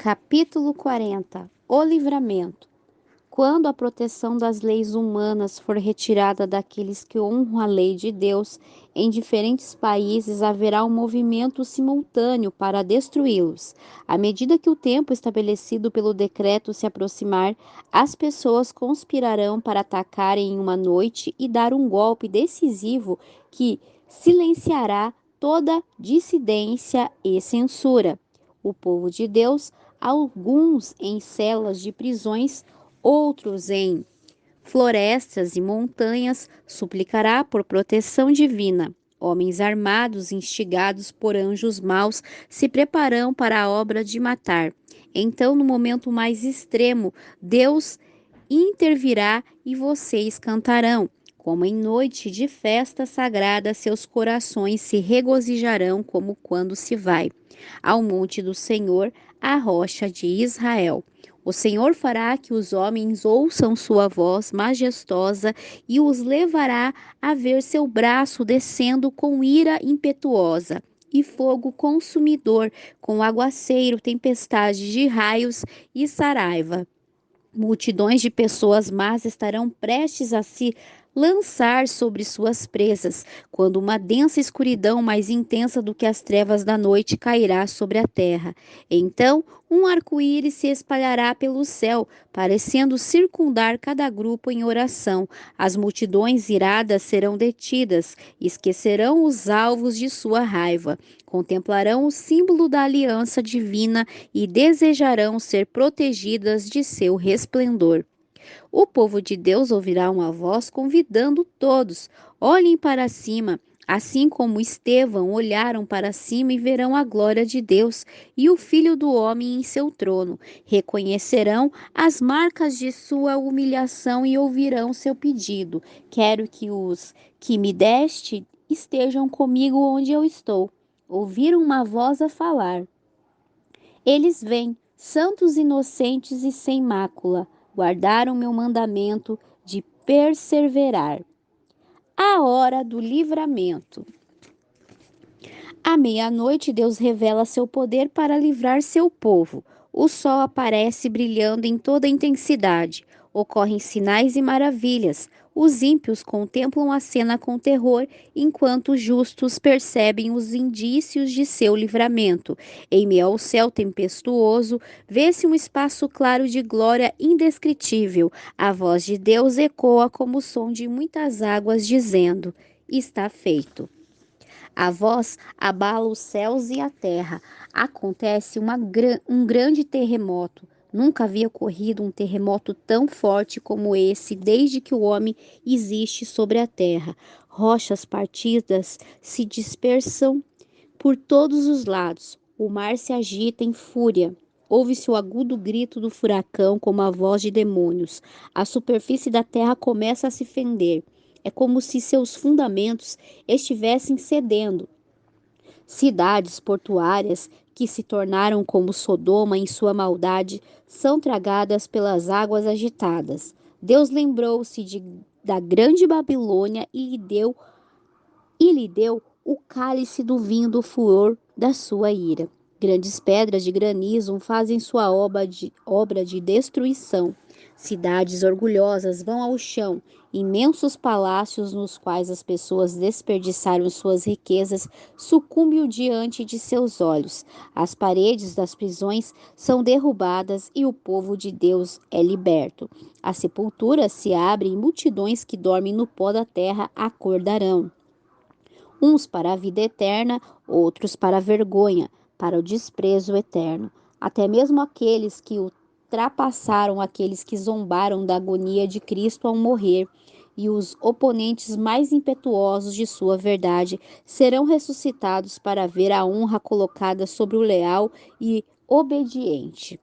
Capítulo 40. O livramento. Quando a proteção das leis humanas for retirada daqueles que honram a lei de Deus, em diferentes países haverá um movimento simultâneo para destruí-los. À medida que o tempo estabelecido pelo decreto se aproximar, as pessoas conspirarão para atacar em uma noite e dar um golpe decisivo que silenciará toda dissidência e censura. O povo de Deus, alguns em celas de prisões, outros em florestas e montanhas, suplicará por proteção divina. Homens armados, instigados por anjos maus, se preparam para a obra de matar. Então, no momento mais extremo, Deus intervirá e vocês cantarão. Como em noite de festa sagrada, seus corações se regozijarão como quando se vai ao monte do Senhor, a rocha de Israel. O Senhor fará que os homens ouçam sua voz majestosa e os levará a ver seu braço descendo com ira impetuosa e fogo consumidor, com aguaceiro, tempestade de raios e saraiva. Multidões de pessoas más estarão prestes a se lançar sobre suas presas, quando uma densa escuridão mais intensa do que as trevas da noite cairá sobre a terra. Então, um arco-íris se espalhará pelo céu, parecendo circundar cada grupo em oração. As multidões iradas serão detidas, esquecerão os alvos de sua raiva, contemplarão o símbolo da aliança divina e desejarão ser protegidas de seu resplendor. O povo de Deus ouvirá uma voz convidando todos: olhem para cima. Assim como Estevão olharam para cima e verão a glória de Deus e o Filho do Homem em seu trono. Reconhecerão as marcas de sua humilhação e ouvirão seu pedido. Quero que os que me deste estejam comigo onde eu estou. Ouviram uma voz a falar. Eles vêm, santos inocentes e sem mácula, guardaram meu mandamento de perseverar. A hora do livramento. À meia-noite, Deus revela seu poder para livrar seu povo. O sol aparece brilhando em toda a intensidade. Ocorrem sinais e maravilhas. Os ímpios contemplam a cena com terror, enquanto os justos percebem os indícios de seu livramento. Em meio ao céu tempestuoso, vê-se um espaço claro de glória indescritível. A voz de Deus ecoa como o som de muitas águas, dizendo: está feito. A voz abala os céus e a terra. Acontece um grande terremoto. Nunca havia ocorrido um terremoto tão forte como esse desde que o homem existe sobre a terra. Rochas partidas se dispersam por todos os lados. O mar se agita em fúria. Ouve-se o agudo grito do furacão como a voz de demônios. A superfície da terra começa a se fender. É como se seus fundamentos estivessem cedendo. Cidades portuárias que se tornaram como Sodoma em sua maldade são tragadas pelas águas agitadas. Deus lembrou-se da grande Babilônia e lhe deu o cálice do vinho do furor da sua ira. Grandes pedras de granizo fazem sua obra de destruição. Cidades orgulhosas vão ao chão. Imensos palácios nos quais as pessoas desperdiçaram suas riquezas sucumbiam diante de seus olhos. As paredes das prisões são derrubadas e o povo de Deus é liberto. As sepulturas se abrem e multidões que dormem no pó da terra acordarão. Uns para a vida eterna, outros para a vergonha, para o desprezo eterno. Até mesmo aqueles que ultrapassaram aqueles que zombaram da agonia de Cristo ao morrer, e os oponentes mais impetuosos de sua verdade serão ressuscitados para ver a honra colocada sobre o leal e obediente.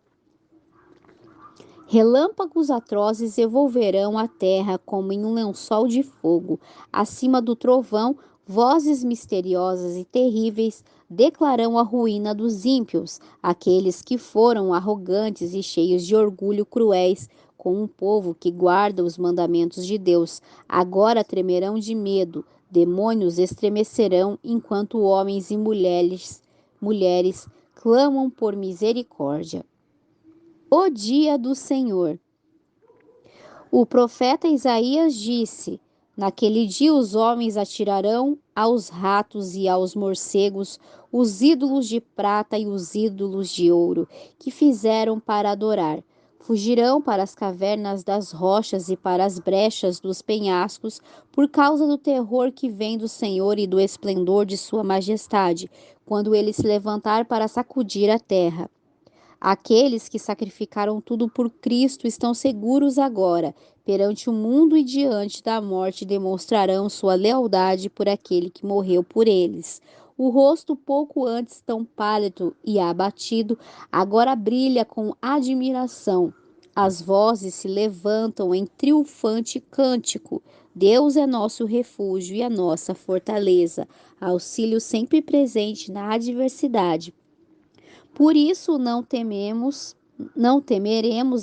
Relâmpagos atrozes envolverão a terra como em um lençol de fogo. Acima do trovão, vozes misteriosas e terríveis declararão a ruína dos ímpios, aqueles que foram arrogantes e cheios de orgulho cruéis com um povo que guarda os mandamentos de Deus. Agora tremerão de medo, demônios estremecerão enquanto homens e mulheres clamam por misericórdia. O dia do Senhor. O profeta Isaías disse: Naquele dia os homens atirarão aos ratos e aos morcegos os ídolos de prata e os ídolos de ouro que fizeram para adorar. Fugirão para as cavernas das rochas e para as brechas dos penhascos, por causa do terror que vem do Senhor e do esplendor de sua majestade, quando ele se levantar para sacudir a terra. Aqueles que sacrificaram tudo por Cristo estão seguros agora. Perante o mundo e diante da morte demonstrarão sua lealdade por aquele que morreu por eles. O rosto pouco antes tão pálido e abatido, agora brilha com admiração. As vozes se levantam em triunfante cântico. Deus é nosso refúgio e a nossa fortaleza, auxílio sempre presente na adversidade. Por isso não temeremos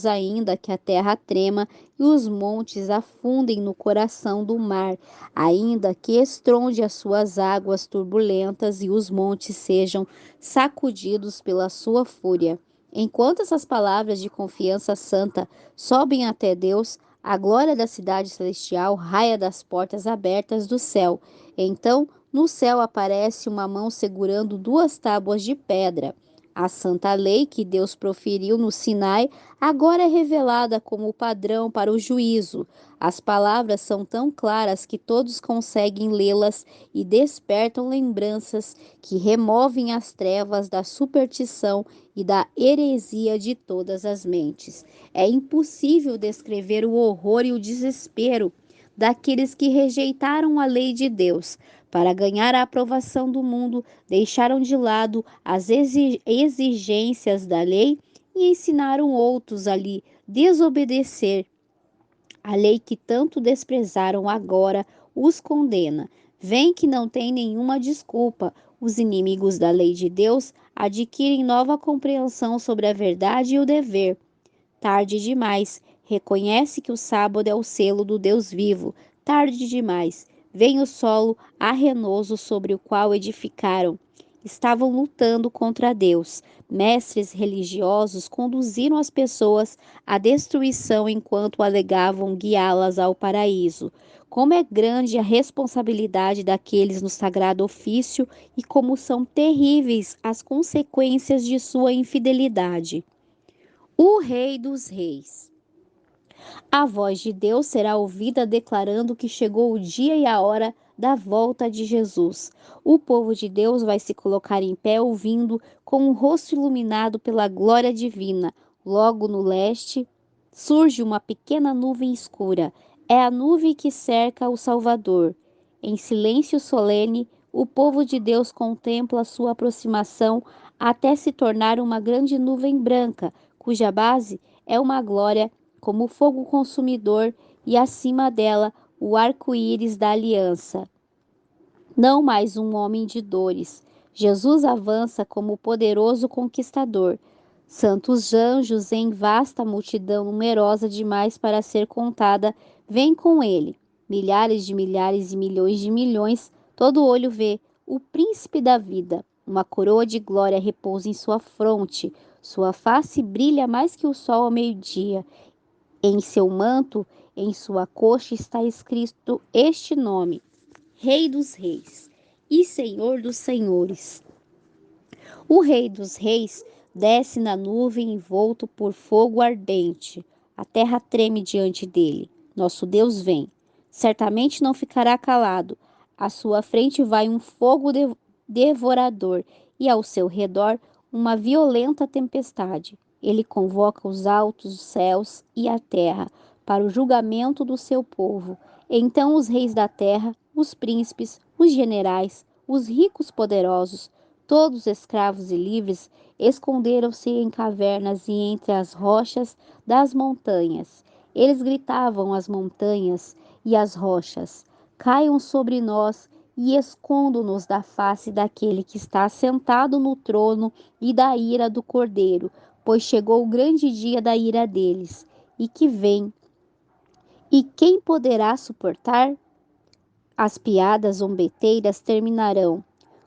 ainda que a terra trema e os montes afundem no coração do mar, ainda que estronde as suas águas turbulentas e os montes sejam sacudidos pela sua fúria. Enquanto essas palavras de confiança santa sobem até Deus, a glória da cidade celestial raia das portas abertas do céu. Então, no céu aparece uma mão segurando duas tábuas de pedra. A santa lei que Deus proferiu no Sinai agora é revelada como padrão para o juízo. As palavras são tão claras que todos conseguem lê-las e despertam lembranças que removem as trevas da superstição e da heresia de todas as mentes. É impossível descrever o horror e o desespero daqueles que rejeitaram a lei de Deus. Para ganhar a aprovação do mundo, deixaram de lado as exigências da lei e ensinaram outros a lhe desobedecer. A lei que tanto desprezaram agora os condena. Vem que não tem nenhuma desculpa. Os inimigos da lei de Deus adquirem nova compreensão sobre a verdade e o dever. Tarde demais. Reconhece que o sábado é o selo do Deus vivo. Tarde demais. Vem o solo arrenoso sobre o qual edificaram. Estavam lutando contra Deus. Mestres religiosos conduziram as pessoas à destruição enquanto alegavam guiá-las ao paraíso. Como é grande a responsabilidade daqueles no sagrado ofício e como são terríveis as consequências de sua infidelidade. O Rei dos Reis. A voz de Deus será ouvida declarando que chegou o dia e a hora da volta de Jesus. O povo de Deus vai se colocar em pé ouvindo, com o rosto iluminado pela glória divina. Logo no leste surge uma pequena nuvem escura. É a nuvem que cerca o Salvador. Em silêncio solene, o povo de Deus contempla sua aproximação até se tornar uma grande nuvem branca, cuja base é uma glória como fogo consumidor e acima dela o arco-íris da aliança. Não mais um homem de dores. Jesus avança como poderoso conquistador. Santos anjos em vasta multidão numerosa demais para ser contada, vêm com ele. Milhares e milhões de milhões, todo olho vê o príncipe da vida. Uma coroa de glória repousa em sua fronte. Sua face brilha mais que o sol ao meio-dia. Em seu manto, em sua coxa está escrito este nome: Rei dos Reis e Senhor dos Senhores. O Rei dos Reis desce na nuvem envolto por fogo ardente. A terra treme diante dele. Nosso Deus vem. Certamente não ficará calado. À sua frente vai um fogo devorador e ao seu redor uma violenta tempestade. Ele convoca os altos céus e a terra para o julgamento do seu povo. Então os reis da terra, os príncipes, os generais, os ricos poderosos, todos escravos e livres, esconderam-se em cavernas e entre as rochas das montanhas. Eles gritavam às montanhas e às rochas: Caiam sobre nós e escondo-nos da face daquele que está sentado no trono e da ira do Cordeiro, pois chegou o grande dia da ira deles, e que vem. E quem poderá suportar? As piadas zombeteiras terminarão.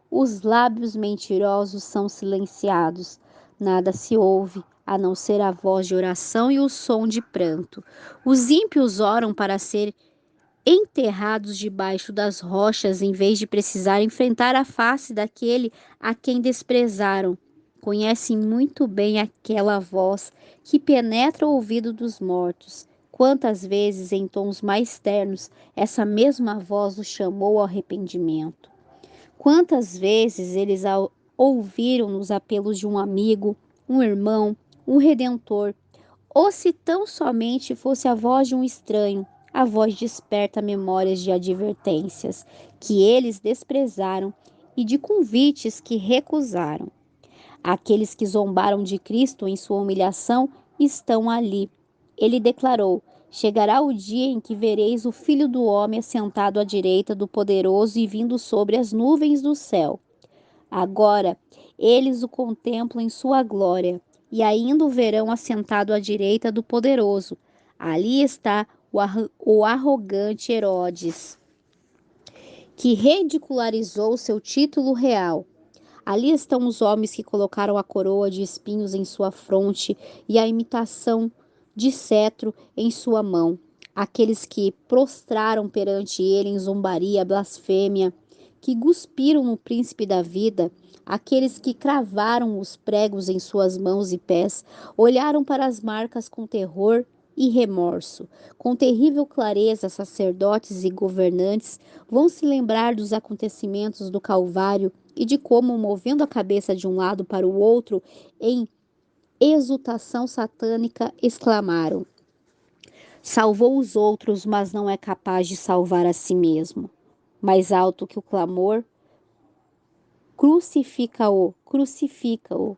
Os lábios mentirosos são silenciados. Nada se ouve, a não ser a voz de oração e o som de pranto. Os ímpios oram para ser enterrados debaixo das rochas em vez de precisar enfrentar a face daquele a quem desprezaram. Conhecem muito bem aquela voz que penetra o ouvido dos mortos. Quantas vezes, em tons mais ternos, essa mesma voz os chamou ao arrependimento. Quantas vezes eles ouviram nos apelos de um amigo, um irmão, um redentor, ou se tão somente fosse a voz de um estranho, a voz desperta memórias de advertências que eles desprezaram e de convites que recusaram. Aqueles que zombaram de Cristo em sua humilhação estão ali. Ele declarou: chegará o dia em que vereis o Filho do Homem assentado à direita do Poderoso e vindo sobre as nuvens do céu. Agora eles o contemplam em sua glória, e ainda o verão assentado à direita do Poderoso. Ali está o arrogante Herodes, que ridicularizou seu título real. Ali estão os homens que colocaram a coroa de espinhos em sua fronte e a imitação de cetro em sua mão. Aqueles que prostraram perante ele em zombaria, blasfêmia, que cuspiram no príncipe da vida, aqueles que cravaram os pregos em suas mãos e pés, olharam para as marcas com terror e remorso. Com terrível clareza, sacerdotes e governantes vão se lembrar dos acontecimentos do Calvário e de como, movendo a cabeça de um lado para o outro, em exultação satânica, exclamaram: salvou os outros, mas não é capaz de salvar a si mesmo. Mais alto que o clamor, crucifica-o, crucifica-o,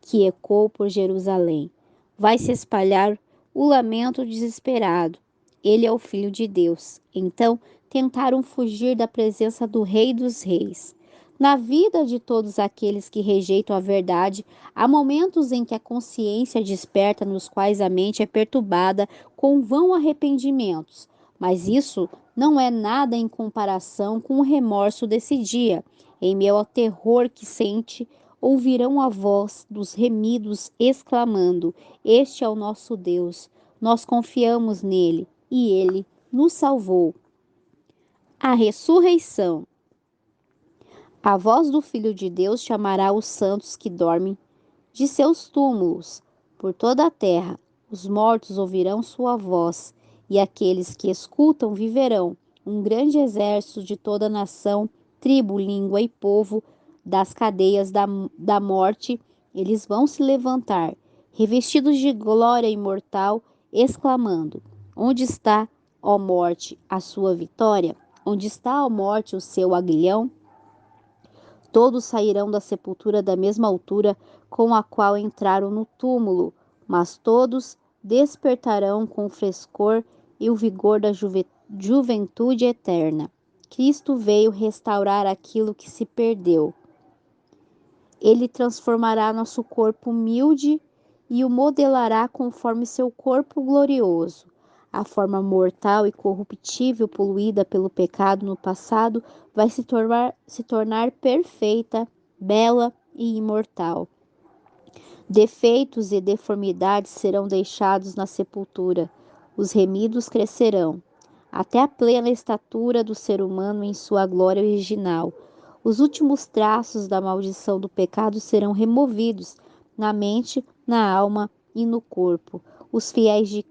que ecoou por Jerusalém. Vai se espalhar o lamento desesperado. Ele é o Filho de Deus. Então tentaram fugir da presença do Rei dos Reis. Na vida de todos aqueles que rejeitam a verdade, há momentos em que a consciência desperta, nos quais a mente é perturbada com vãos arrependimentos. Mas isso não é nada em comparação com o remorso desse dia. Em meio ao terror que sente, ouvirão a voz dos remidos exclamando: este é o nosso Deus, nós confiamos nele e ele nos salvou. A ressurreição. A voz do Filho de Deus chamará os santos que dormem de seus túmulos por toda a terra. Os mortos ouvirão sua voz, e aqueles que escutam viverão. Um grande exército de toda nação, tribo, língua e povo, das cadeias da morte, eles vão se levantar, revestidos de glória imortal, exclamando: onde está, ó morte, a sua vitória? Onde está, ó morte, o seu aguilhão? Todos sairão da sepultura da mesma altura com a qual entraram no túmulo, mas todos despertarão com o frescor e o vigor da juventude eterna. Cristo veio restaurar aquilo que se perdeu. Ele transformará nosso corpo humilde e o modelará conforme seu corpo glorioso. A forma mortal e corruptível poluída pelo pecado no passado vai se tornar perfeita, bela e imortal. Defeitos e deformidades serão deixados na sepultura. Os remidos crescerão até a plena estatura do ser humano em sua glória original. Os últimos traços da maldição do pecado serão removidos na mente, na alma e no corpo. Os fiéis de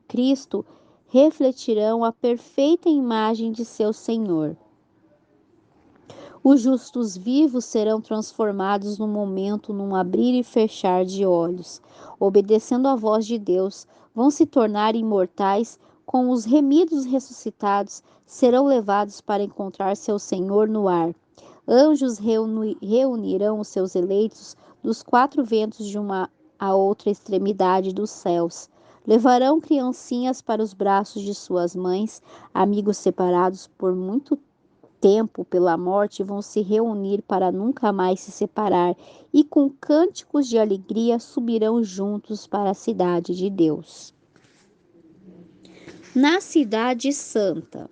Cristo refletirão a perfeita imagem de seu Senhor. Os justos vivos serão transformados no momento, num abrir e fechar de olhos. Obedecendo à voz de Deus, vão se tornar imortais. Com os remidos ressuscitados, serão levados para encontrar seu Senhor no ar. Anjos reunirão os seus eleitos dos quatro ventos de uma a outra extremidade dos céus. Levarão criancinhas para os braços de suas mães, amigos separados por muito tempo pela morte vão se reunir para nunca mais se separar e com cânticos de alegria subirão juntos para a cidade de Deus. Na cidade santa,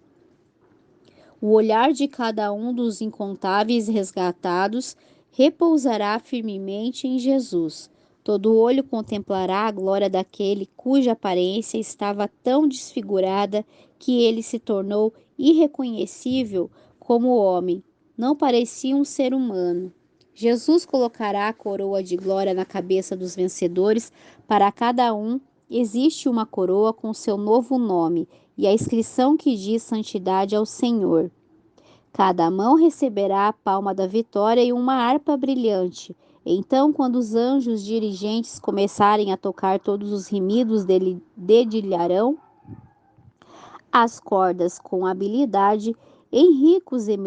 o olhar de cada um dos incontáveis resgatados repousará firmemente em Jesus. Todo olho contemplará a glória daquele cuja aparência estava tão desfigurada que ele se tornou irreconhecível como homem. Não parecia um ser humano. Jesus colocará a coroa de glória na cabeça dos vencedores. Para cada um existe uma coroa com seu novo nome e a inscrição que diz santidade ao Senhor. Cada mão receberá a palma da vitória e uma harpa brilhante. Então, quando os anjos dirigentes começarem a tocar, todos os remidos dedilharão as cordas com habilidade em ricos e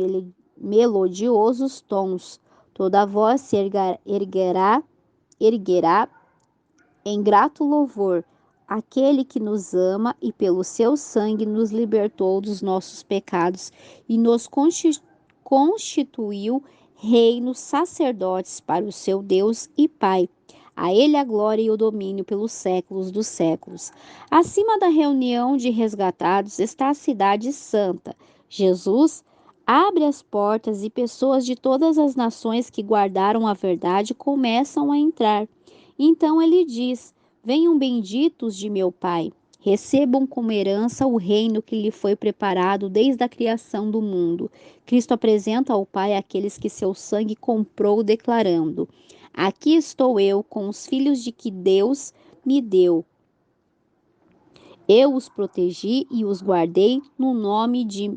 melodiosos tons. Toda voz se erguerá em grato louvor àquele que nos ama e pelo seu sangue nos libertou dos nossos pecados e nos constituiu reinos sacerdotes para o seu Deus e Pai. A ele a glória e o domínio pelos séculos dos séculos. Acima da reunião de resgatados está a cidade santa. Jesus abre as portas e pessoas de todas as nações que guardaram a verdade começam a entrar. Então ele diz: venham benditos de meu Pai, recebam como herança o reino que lhe foi preparado desde a criação do mundo. Cristo apresenta ao Pai aqueles que seu sangue comprou, declarando: aqui estou eu com os filhos de que Deus me deu. Eu os protegi e os guardei no nome de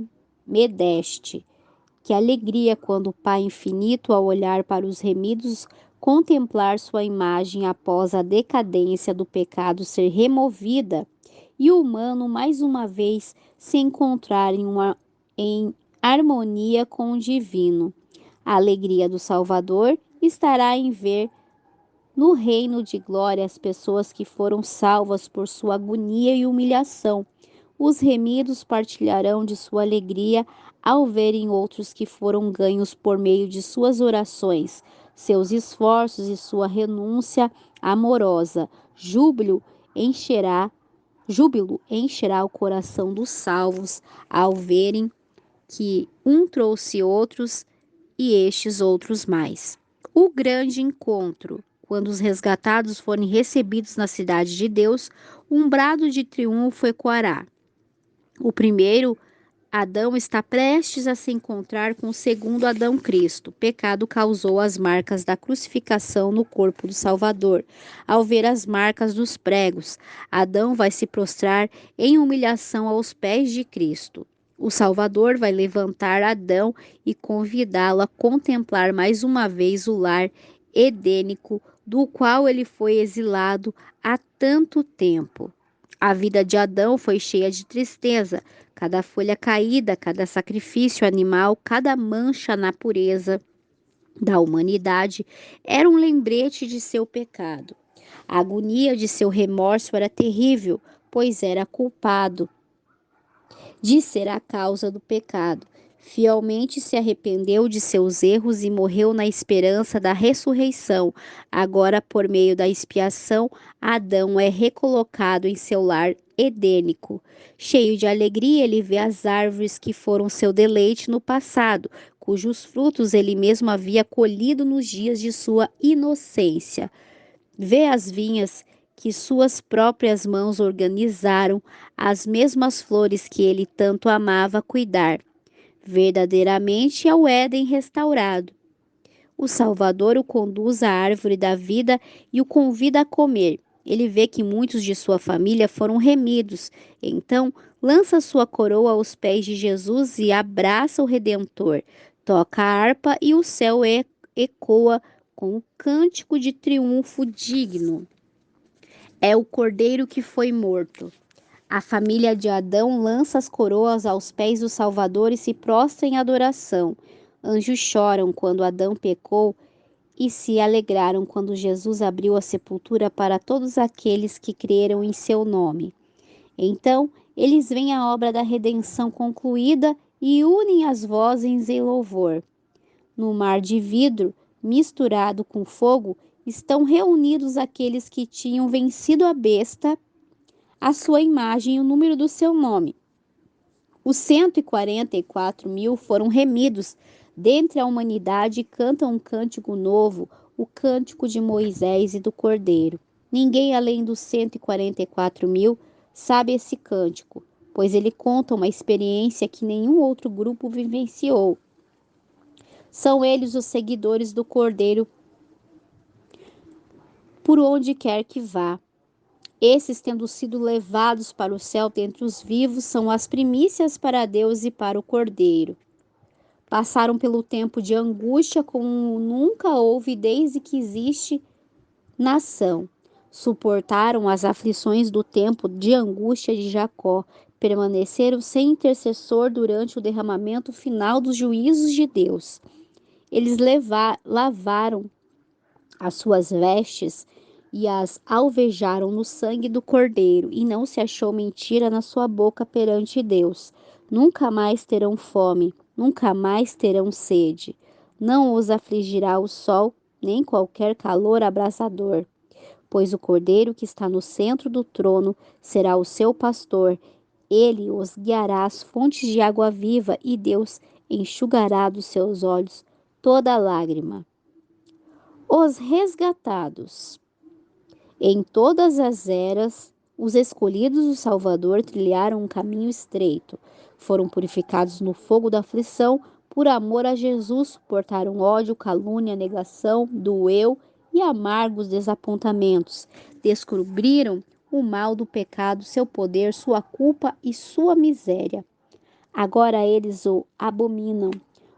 me deste. Que alegria quando o Pai infinito, ao olhar para os remidos, contemplar sua imagem após a decadência do pecado ser removida e o humano mais uma vez se encontrar em harmonia com o divino. A alegria do Salvador estará em ver no reino de glória as pessoas que foram salvas por sua agonia e humilhação. Os remidos partilharão de sua alegria ao verem outros que foram ganhos por meio de suas orações, seus esforços e sua renúncia amorosa. Júbilo encherá o coração dos salvos ao verem que um trouxe outros e estes outros mais. O grande encontro. Quando os resgatados forem recebidos na cidade de Deus, um brado de triunfo ecoará. O primeiro Adão está prestes a se encontrar com o segundo Adão Cristo. O pecado causou as marcas da crucificação no corpo do Salvador. Ao ver as marcas dos pregos, Adão vai se prostrar em humilhação aos pés de Cristo. O Salvador vai levantar Adão e convidá-lo a contemplar mais uma vez o lar edênico do qual ele foi exilado há tanto tempo. A vida de Adão foi cheia de tristeza. Cada folha caída, cada sacrifício animal, cada mancha na pureza da humanidade era um lembrete de seu pecado. A agonia de seu remorso era terrível, pois era culpado de ser a causa do pecado. Fielmente se arrependeu de seus erros e morreu na esperança da ressurreição. Agora, por meio da expiação, Adão é recolocado em seu lar edênico. Cheio de alegria, ele vê as árvores que foram seu deleite no passado, cujos frutos ele mesmo havia colhido nos dias de sua inocência. Vê as vinhas que suas próprias mãos organizaram, as mesmas flores que ele tanto amava cuidar. Verdadeiramente é o Éden restaurado. O Salvador o conduz à árvore da vida e o convida a comer. Ele vê que muitos de sua família foram remidos. Então, lança sua coroa aos pés de Jesus e abraça o Redentor. Toca a harpa e o céu ecoa com o cântico de triunfo digno. É o cordeiro que foi morto. A família de Adão lança as coroas aos pés do Salvador e se prostra em adoração. Anjos choram quando Adão pecou e se alegraram quando Jesus abriu a sepultura para todos aqueles que creram em seu nome. Então, eles veem a obra da redenção concluída e unem as vozes em louvor. No mar de vidro, misturado com fogo, estão reunidos aqueles que tinham vencido a besta, a sua imagem e o número do seu nome. Os 144.000 foram remidos dentre a humanidade e cantam um cântico novo. o cântico de Moisés e do Cordeiro. Ninguém além dos 144.000 sabe esse cântico, pois ele conta uma experiência que nenhum outro grupo vivenciou. São eles os seguidores do Cordeiro por onde quer que vá. Esses, tendo sido levados para o céu dentre os vivos, são as primícias para Deus e para o Cordeiro. Passaram pelo tempo de angústia como nunca houve desde que existe nação. Suportaram as aflições do tempo de angústia de Jacó. Permaneceram sem intercessor durante o derramamento final dos juízos de Deus. Eles lavaram as suas vestes e as alvejaram no sangue do Cordeiro, e não se achou mentira na sua boca perante Deus. Nunca mais terão fome, nunca mais terão sede. Não os afligirá o sol, nem qualquer calor abrasador, pois o Cordeiro que está no centro do trono será o seu pastor. Ele os guiará às fontes de água viva, e Deus enxugará dos seus olhos toda lágrima. Os resgatados. Em todas as eras, os escolhidos do Salvador trilharam um caminho estreito. Foram purificados no fogo da aflição, por amor a Jesus, suportaram ódio, calúnia, negação, doeu e amargos desapontamentos. Descobriram o mal do pecado, seu poder, sua culpa e sua miséria. Agora eles o abominam.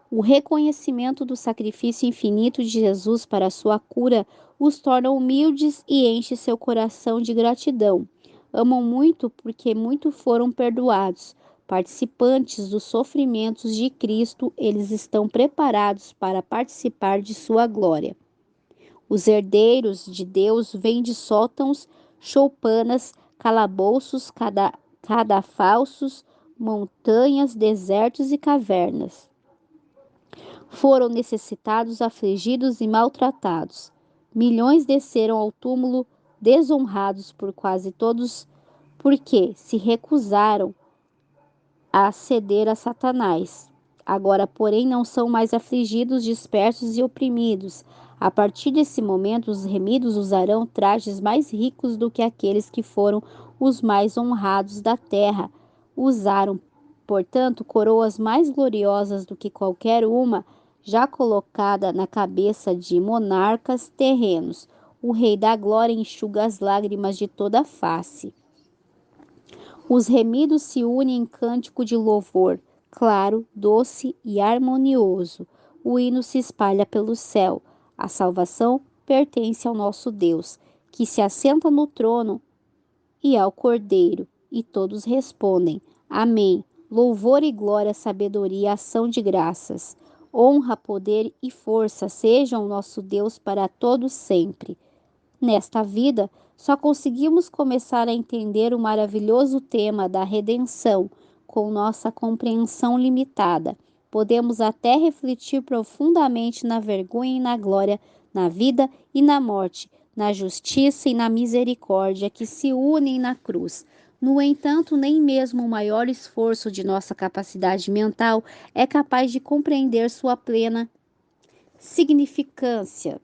O reconhecimento do sacrifício infinito de Jesus para a sua cura os torna humildes e enche seu coração de gratidão. Amam muito porque muito foram perdoados. Participantes dos sofrimentos de Cristo, eles estão preparados para participar de sua glória. Os herdeiros de Deus vêm de sótãos, choupanas, calabouços, cadafalsos, montanhas, desertos e cavernas. Foram necessitados, afligidos e maltratados. Milhões desceram ao túmulo desonrados por quase todos, porque se recusaram a ceder a Satanás. Agora, porém, não são mais afligidos, dispersos e oprimidos. A partir desse momento, os remidos usarão trajes mais ricos do que aqueles que foram os mais honrados da terra. Usaram, portanto, coroas mais gloriosas do que qualquer uma já colocada na cabeça de monarcas terrenos. O Rei da Glória enxuga as lágrimas de toda a face. Os remidos se unem em cântico de louvor, claro, doce e harmonioso. O hino se espalha pelo céu. A salvação pertence ao nosso Deus, que se assenta no trono, e ao Cordeiro. E todos respondem: Amém. Louvor e glória, sabedoria, ação de graças. Honra, poder e força sejam o nosso Deus para todos sempre. Nesta vida, só conseguimos começar a entender o maravilhoso tema da redenção com nossa compreensão limitada. Podemos até refletir profundamente na vergonha e na glória, na vida e na morte, na justiça e na misericórdia que se unem na cruz. No entanto, nem mesmo o maior esforço de nossa capacidade mental é capaz de compreender sua plena significância.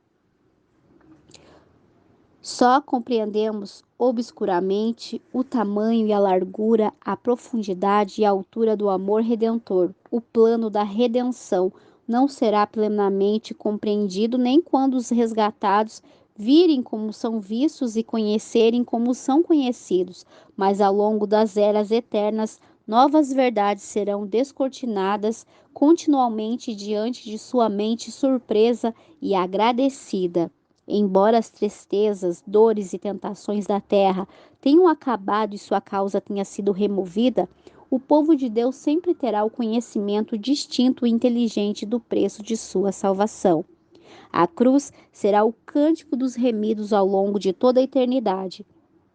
Só compreendemos obscuramente o tamanho e a largura, a profundidade e a altura do amor redentor. O plano da redenção não será plenamente compreendido nem quando os resgatados virem como são vistos e conhecerem como são conhecidos, mas ao longo das eras eternas, novas verdades serão descortinadas continuamente diante de sua mente surpresa e agradecida. Embora as tristezas, dores e tentações da terra tenham acabado e sua causa tenha sido removida, o povo de Deus sempre terá o conhecimento distinto e inteligente do preço de sua salvação. A cruz será o cântico dos remidos ao longo de toda a eternidade.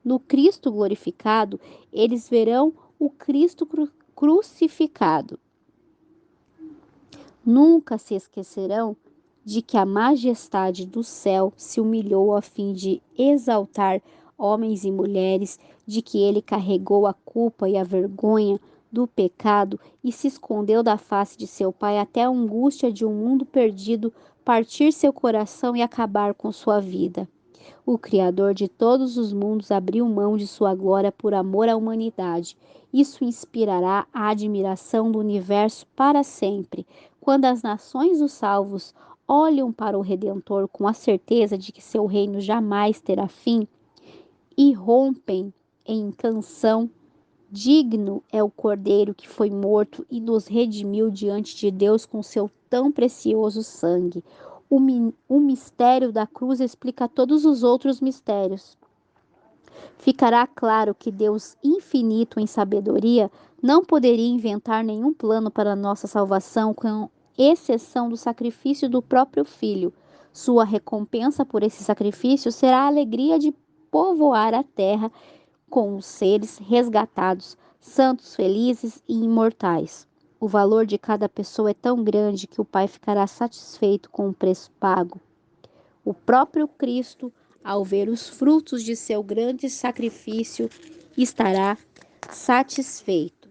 No Cristo glorificado, eles verão o Cristo crucificado. Nunca se esquecerão de que a majestade do céu se humilhou a fim de exaltar homens e mulheres, de que ele carregou a culpa e a vergonha do pecado e se escondeu da face de seu Pai até a angústia de um mundo perdido partir seu coração e acabar com sua vida. O Criador de todos os mundos abriu mão de sua glória por amor à humanidade. Isso inspirará a admiração do universo para sempre, quando as nações dos salvos olham para o Redentor com a certeza de que seu reino jamais terá fim e rompem em canção. Digno é o Cordeiro que foi morto e nos redimiu diante de Deus com seu tão precioso sangue. O mistério da cruz explica todos os outros mistérios. Ficará claro que Deus, infinito em sabedoria, não poderia inventar nenhum plano para nossa salvação, com exceção do sacrifício do próprio Filho. Sua recompensa por esse sacrifício será a alegria de povoar a terra com os seres resgatados, santos, felizes e imortais. O valor de cada pessoa é tão grande que o Pai ficará satisfeito com o preço pago. O próprio Cristo, ao ver os frutos de seu grande sacrifício, estará satisfeito.